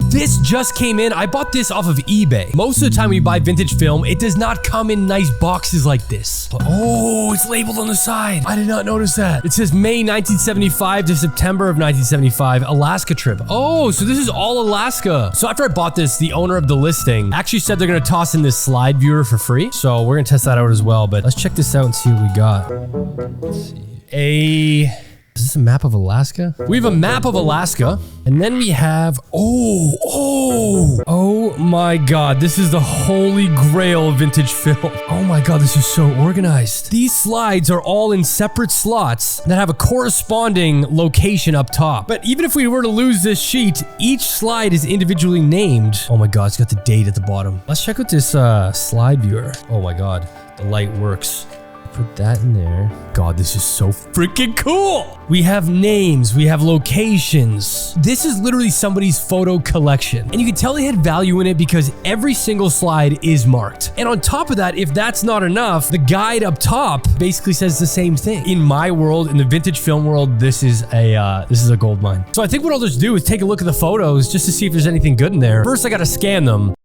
This just came in. I bought this off of eBay. Most of the time when you buy vintage film, it does not come in nice boxes like this. Oh, it's labeled on the side. I did not notice that. It says May 1975 to September of 1975, Alaska trip. Oh, so this is all Alaska. So after I bought this, the owner of the listing actually said they're gonna toss in this slide viewer for free. So we're gonna test that out as well, but let's check this out and see what we got. Let's see. Is this a map of Alaska? We have a map of Alaska, and then we have, oh my God, this is the holy grail of vintage film. Oh my God, this is so organized. These slides are all in separate slots that have a corresponding location up top. But even if we were to lose this sheet, each slide is individually named. Oh my God, it's got the date at the bottom. Let's check out this slide viewer. Oh my God, the light works. Put that in there. God, this is so freaking cool. We have names, we have locations. This is literally somebody's photo collection. And you can tell they had value in it because every single slide is marked. And on top of that, if that's not enough, the guide up top basically says the same thing. In my world, in the vintage film world, this is a gold mine. So I think what I'll just do is take a look at the photos just to see if there's anything good in there. First, I gotta scan them.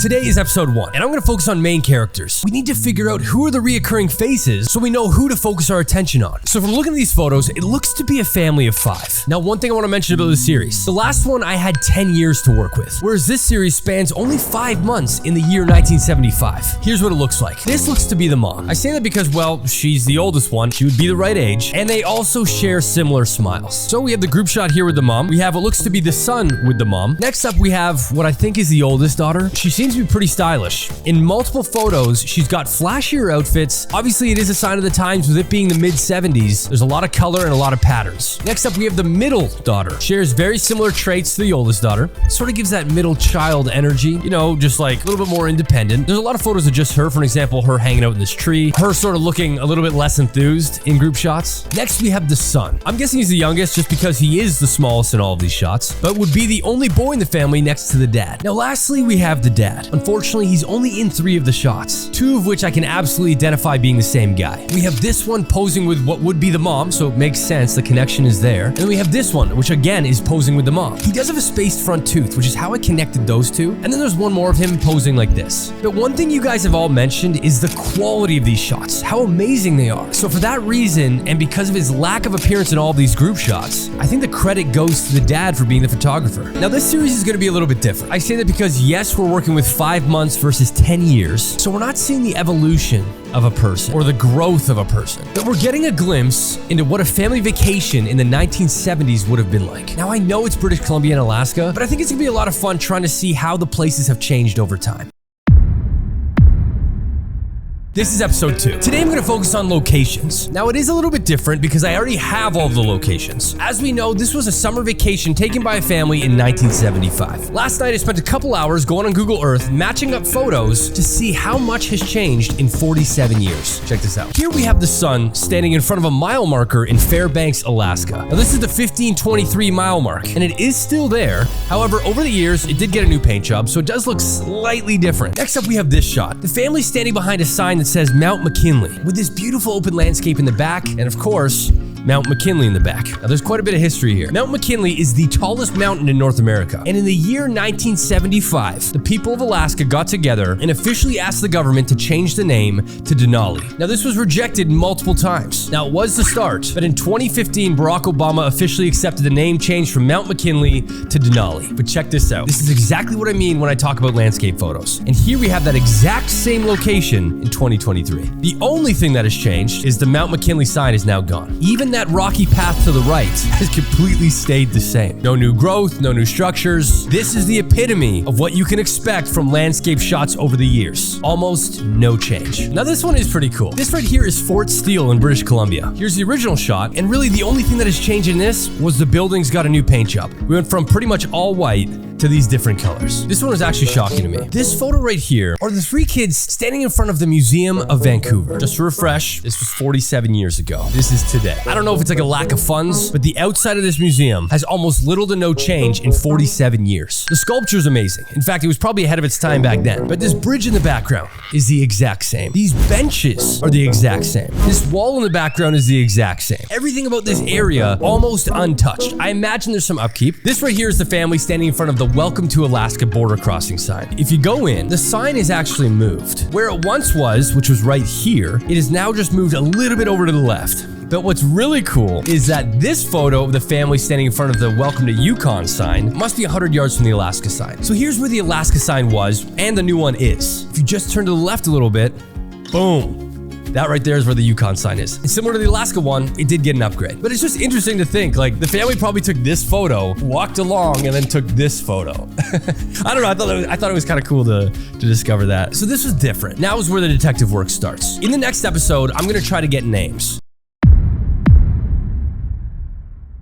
Today is episode 1, and I'm going to focus on main characters. We need to figure out who are the reoccurring faces so we know who to focus our attention on. So if we're looking at these photos, it looks to be a family of 5. Now, one thing I want to mention about this series. The last one I had 10 years to work with, whereas this series spans only 5 months in the year 1975. Here's what it looks like. This looks to be the mom. I say that because, well, she's the oldest one. She would be the right age, and they also share similar smiles. So we have the group shot here with the mom. We have what looks to be the son with the mom. Next up, we have what I think is the oldest daughter. She seems to be pretty stylish. In multiple photos, she's got flashier outfits. Obviously, it is a sign of the times with it being the mid-70s. There's a lot of color and a lot of patterns. Next up, we have the middle daughter. Shares very similar traits to the oldest daughter. Sort of gives that middle child energy, you know, just like a little bit more independent. There's a lot of photos of just her. For an example, her hanging out in this tree. Her sort of looking a little bit less enthused in group shots. Next, we have the son. I'm guessing he's the youngest just because he is the smallest in all of these shots, but would be the only boy in the family next to the dad. Now, lastly, we have the dad. Unfortunately, he's only in 3 of the shots, 2 of which I can absolutely identify being the same guy. We have this one posing with what would be the mom, so it makes sense, the connection is there. And then we have this one, which again is posing with the mom. He does have a spaced front tooth, which is how I connected those two. And then there's one more of him posing like this. But one thing you guys have all mentioned is the quality of these shots, how amazing they are. So for that reason, and because of his lack of appearance in all of these group shots, I think the credit goes to the dad for being the photographer. Now this series is going to be a little bit different. I say that because yes, we're working with 5 months versus 10 years. So we're not seeing the evolution of a person or the growth of a person, but we're getting a glimpse into what a family vacation in the 1970s would have been like. Now I know it's British Columbia and Alaska, but I think it's gonna be a lot of fun trying to see how the places have changed over time. This is episode 2. Today I'm going to focus on locations. Now it is a little bit different because I already have all of the locations. As we know, this was a summer vacation taken by a family in 1975. Last night I spent a couple hours going on Google Earth matching up photos to see how much has changed in 47 years. Check this out. Here we have the sun standing in front of a mile marker in Fairbanks, Alaska. Now this is the 1523 mile mark and it is still there. However, over the years it did get a new paint job, so it does look slightly different. Next up we have this shot. The family standing behind a sign that says Mount McKinley with this beautiful open landscape in the back and of course Mount McKinley in the back. Now there's quite a bit of history here. Mount McKinley is the tallest mountain in North America, and in the year 1975 the people of Alaska got together and officially asked the government to change the name to Denali. Now this was rejected multiple times. Now it was the start, but in 2015 Barack Obama officially accepted the name change from Mount McKinley to Denali. But check this out. This is exactly what I mean when I talk about landscape photos. And here we have that exact same location in 2023. The only thing that has changed is the Mount McKinley sign is now gone. Even that rocky path to the right has completely stayed the same. No new growth, no new structures. This is the epitome of what you can expect from landscape shots over the years. Almost no change. Now this one is pretty cool. This right here is Fort Steele in British Columbia. Here's the original shot, and really the only thing that has changed in this was the buildings got a new paint job. We went from pretty much all white to these different colors. This one was actually shocking to me. This photo right here are the three kids standing in front of the Museum of Vancouver. Just to refresh, this was 47 years ago. This is today. I don't know if it's like a lack of funds, but the outside of this museum has almost little to no change in 47 years. The sculpture is amazing. In fact, it was probably ahead of its time back then. But this bridge in the background is the exact same. These benches are the exact same. This wall in the background is the exact same. Everything about this area almost untouched. I imagine there's some upkeep. This right here is the family standing in front of the Welcome to Alaska border crossing sign. If you go in, the sign is actually moved. Where it once was, which was right here, it is now just moved a little bit over to the left. But what's really cool is that this photo of the family standing in front of the Welcome to Yukon sign must be 100 yards from the Alaska sign. So here's where the Alaska sign was, and the new one is. If you just turn to the left a little bit, boom. That right there is where the Yukon sign is. And similar to the Alaska one, it did get an upgrade. But it's just interesting to think, like, the family probably took this photo, walked along, and then took this photo. I don't know, I thought it was kind of cool to discover that. So this was different. Now is where the detective work starts. In the next episode, I'm gonna try to get names.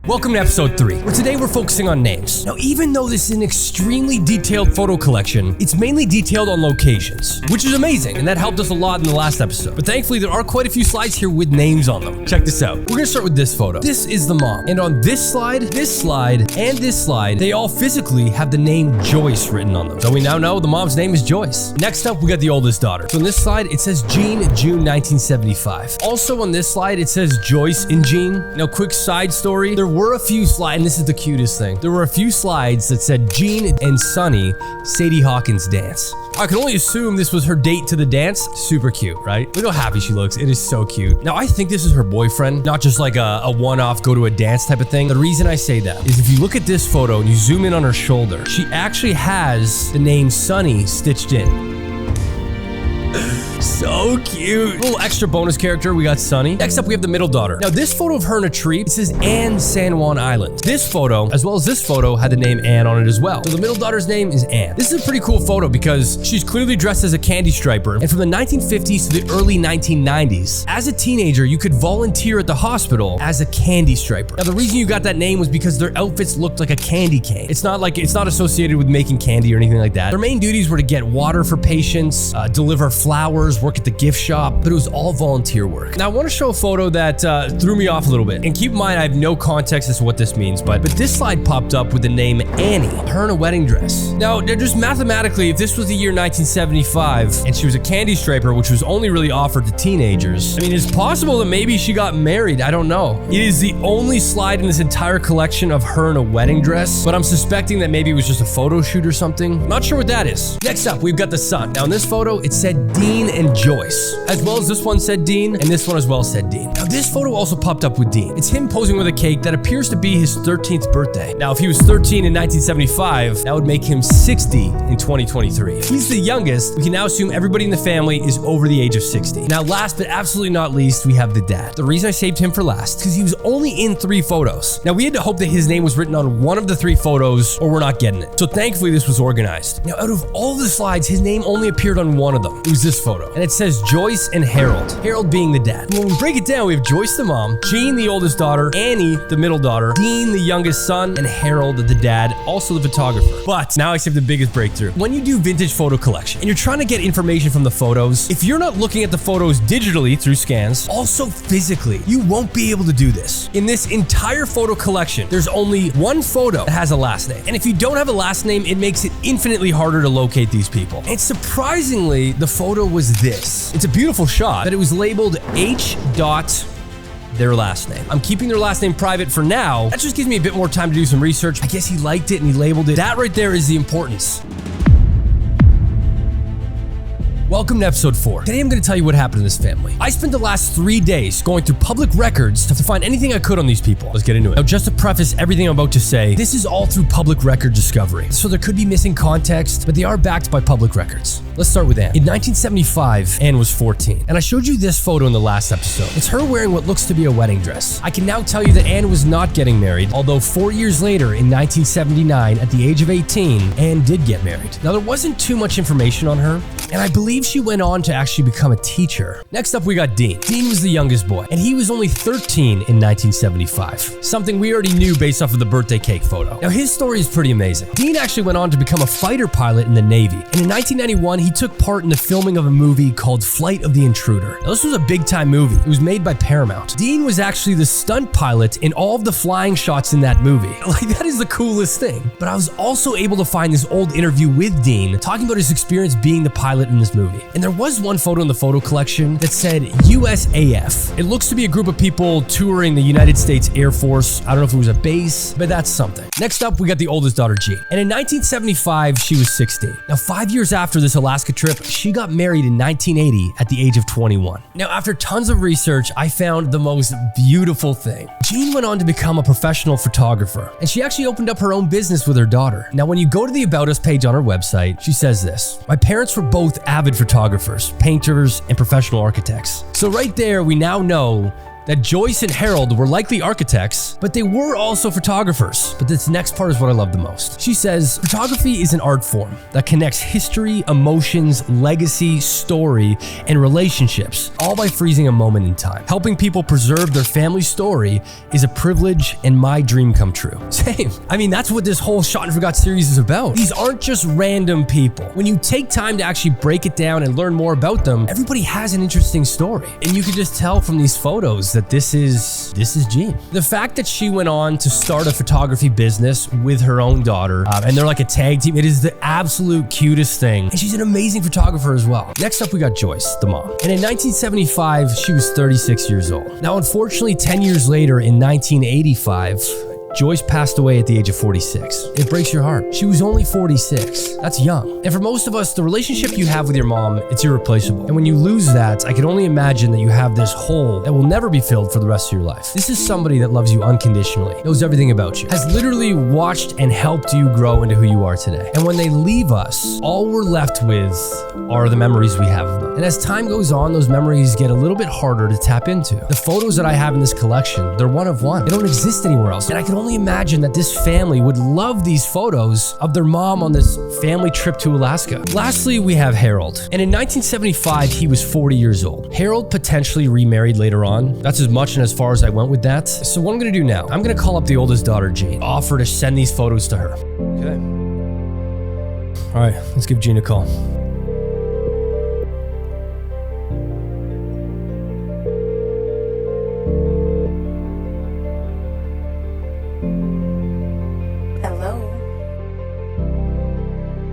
Welcome to episode 3, where today we're focusing on names. Now, even though this is an extremely detailed photo collection, it's mainly detailed on locations, which is amazing, and that helped us a lot in the last episode. But thankfully, there are quite a few slides here with names on them. Check this out. We're gonna start with this photo. This is the mom. And on this slide, and this slide, they all physically have the name Joyce written on them. So we now know the mom's name is Joyce. Next up, we got the oldest daughter. So on this slide, it says Jean, June 1975. Also on this slide, it says Joyce and Jean. Now, quick side story. There were a few slides, and this is the cutest thing. There were a few slides that said Jean and Sunny, Sadie Hawkins dance. I can only assume this was her date to the dance. Super cute, right? Look how happy she looks. It is so cute. Now, I think this is her boyfriend, not just like a one-off go to a dance type of thing. The reason I say that is if you look at this photo and you zoom in on her shoulder, she actually has the name Sunny stitched in. So cute. A little extra bonus character, we got Sunny. Next up, we have the middle daughter. Now, this photo of her in a tree, it says Anne San Juan Island. This photo, as well as this photo, had the name Anne on it as well. So the middle daughter's name is Anne. This is a pretty cool photo because she's clearly dressed as a candy striper. And from the 1950s to the early 1990s, as a teenager, you could volunteer at the hospital as a candy striper. Now, the reason you got that name was because their outfits looked like a candy cane. It's not associated with making candy or anything like that. Their main duties were to get water for patients, deliver flowers, work at the gift shop, but it was all volunteer work. Now, I want to show a photo that threw me off a little bit. And keep in mind, I have no context as to what this means, but this slide popped up with the name Annie, her in a wedding dress. Now, just mathematically, if this was the year 1975 and she was a candy striper, which was only really offered to teenagers, I mean, it's possible that maybe she got married. I don't know. It is the only slide in this entire collection of her in a wedding dress, but I'm suspecting that maybe it was just a photo shoot or something. Not sure what that is. Next up, we've got the son. Now, in this photo, it said Dean and Joyce, as well as this one said Dean, and this one as well said Dean. Now, this photo also popped up with Dean. It's him posing with a cake that appears to be his 13th birthday. Now, if he was 13 in 1975, that would make him 60 in 2023. If he's the youngest, we can now assume everybody in the family is over the age of 60. Now, last but absolutely not least, we have the dad. The reason I saved him for last is because he was only in 3 photos. Now, we had to hope that his name was written on one of the 3 photos, or we're not getting it. So thankfully, this was organized. Now, out of all the slides, his name only appeared on one of them. It was this photo, and it says Joyce and Harold. Harold being the dad. When we break it down, we have Joyce the mom, Jean the oldest daughter, Annie the middle daughter, Dean the youngest son, and Harold the dad, also the photographer. But now I saved the biggest breakthrough. When you do vintage photo collection and you're trying to get information from the photos, if you're not looking at the photos digitally through scans, also physically, you won't be able to do this. In this entire photo collection, there's only one photo that has a last name. And if you don't have a last name, it makes it infinitely harder to locate these people. And surprisingly, the photo was this. It's a beautiful shot, but it was labeled H. their last name. I'm keeping their last name private for now. That just gives me a bit more time to do some research. I guess he liked it and he labeled it. That right there is the importance. Welcome to episode 4. Today I'm going to tell you what happened to this family. I spent the last 3 days going through public records to find anything I could on these people. Let's get into it. Now, just to preface everything I'm about to say, this is all through public record discovery. So there could be missing context, but they are backed by public records. Let's start with Anne. In 1975, Anne was 14, and I showed you this photo in the last episode. It's her wearing what looks to be a wedding dress. I can now tell you that Anne was not getting married, although 4 years later, in 1979, at the age of 18, Anne did get married. Now, there wasn't too much information on her, and I believe believe she went on to actually become a teacher. Next up, we got Dean. Dean was the youngest boy, and he was only 13 in 1975, something we already knew based off of the birthday cake photo. Now, his story is pretty amazing. Dean actually went on to become a fighter pilot in the Navy, and in 1991, he took part in the filming of a movie called Flight of the Intruder. Now, this was a big-time movie. It was made by Paramount. Dean was actually the stunt pilot in all of the flying shots in that movie. Like, that is the coolest thing. But I was also able to find this old interview with Dean talking about his experience being the pilot in this movie. And there was one photo in the photo collection that said USAF. It looks to be a group of people touring the United States Air Force. I don't know if it was a base, but that's something. Next up, we got the oldest daughter, Jean. And in 1975, she was 16. Now, 5 years after this Alaska trip, she got married in 1980 at the age of 21. Now, after tons of research, I found the most beautiful thing. Jean went on to become a professional photographer, and she actually opened up her own business with her daughter. Now, when you go to the About Us page on her website, she says this: "My parents were both avid photographers, painters, and professional architects." So right there, we now know that Joyce and Harold were likely architects, but they were also photographers. But this next part is what I love the most. She says, "Photography is an art form that connects history, emotions, legacy, story, and relationships, all by freezing a moment in time. Helping people preserve their family story is a privilege and my dream come true." Same. I mean, that's what this whole Shot and Forgot series is about. These aren't just random people. When you take time to actually break it down and learn more about them, everybody has an interesting story. And you can just tell from these photos that this is Jean. The fact that she went on to start a photography business with her own daughter, and they're like a tag team, it is the absolute cutest thing. And she's an amazing photographer as well. Next up, we got Joyce, the mom. And in 1975, she was 36 years old. Now, unfortunately, 10 years later, in 1985, Joyce passed away at the age of 46. It breaks your heart. She was only 46. That's young. And for most of us, the relationship you have with your mom, it's irreplaceable. And when you lose that, I can only imagine that you have this hole that will never be filled for the rest of your life. This is somebody that loves you unconditionally, knows everything about you, has literally watched and helped you grow into who you are today. And when they leave us, all we're left with are the memories we have of them. And as time goes on, those memories get a little bit harder to tap into. The photos that I have in this collection, they're one of one. They don't exist anywhere else. And I can only imagine that this family would love these photos of their mom on this family trip to Alaska. Lastly, we have Harold. And in 1975, he was 40 years old. Harold potentially remarried later on. That's as much and as far as I went with that. So what I'm gonna do now, I'm gonna call up the oldest daughter, Jean, offer to send these photos to her. Okay. All right, let's give Jean a call.